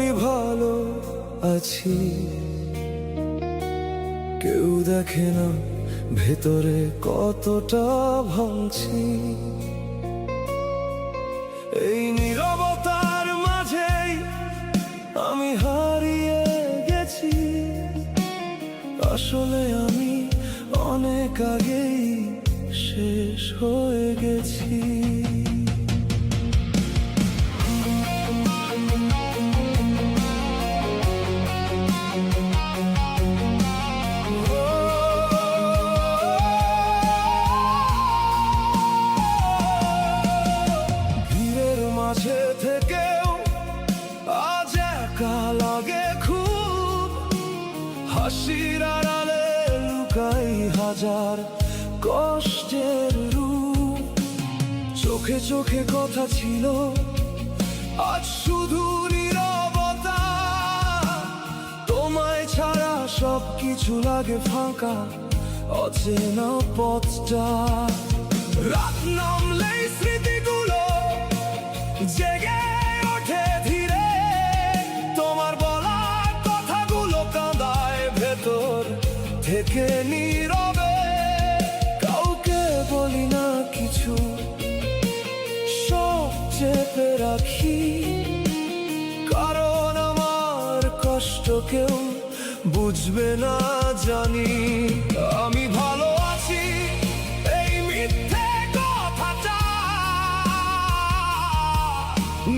আমি ভালো আছি, কেউ দেখে না ভেতরে কতটা ভাঙছি। এই নীরবতার মাঝেই আমি হারিয়ে গেছি, আসলে আমি অনেক আগেই শেষ হয়ে গেছি। ভিড়ের মাঝে থেকেও আজ একা লাগে খুব, হাসির আড়ালে লুকাই হাজার কষ্টের রূপ। চোখে চোখে কথা ছিল, আজ শুধু নীরবতা। তোমায় ছাড়া সবকিছু লাগে ফাঁকা, অচেনা পথটা। রাত নামলেই স্মৃতিগুলো জেগে ওঠে ধীরে, তোমার বলা কথাগুলো কাঁদায় ভেতর থেকে নীরবে। কাউকে বলি না কিছু, সব চেপে রাখি, কারণ আমার কষ্ট কেউ বুঝবে না জানি। আমি ভালো আছি এই মিথ্যে কথাটা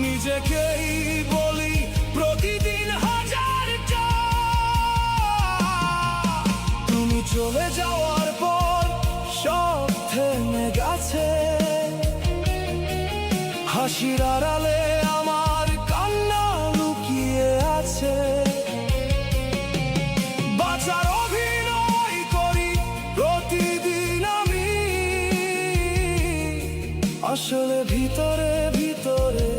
নিজেকেই বলি প্রতিদিন হাজারটা। তুমি চলে যাওয়ার পর সব থেমে গেছে, হাসির আড়ালে আমার কান্না লুকিয়ে আছে। বাঁচার অভিনয় করি প্রতিদিন আমি, আসলে ভিতরে ভিতরে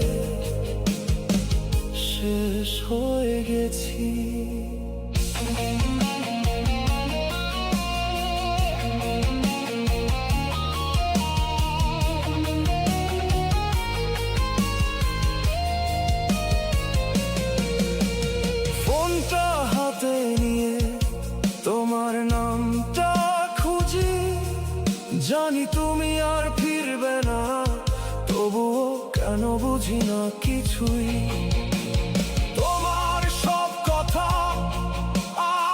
শেষ হয়ে গেছি। ফোনটা হাতে নিয়ে তোমার নামটা খুঁজি, জানি তুমি আর ফিরবে না, তবুও কেন বুঝি না কিছুই। তোমার সব কথা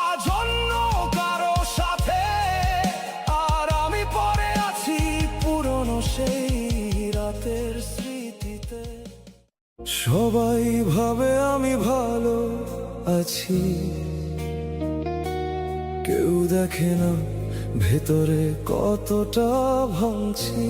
আজ অন্য কারো সাথে, আর আমি পড়ে আছি পুরনো সেই রাতের স্মৃতিতে। সবাই ভাবে আমি ভালো আছি, কেউ দেখে না ভেতরে কতটা ভাঙছি।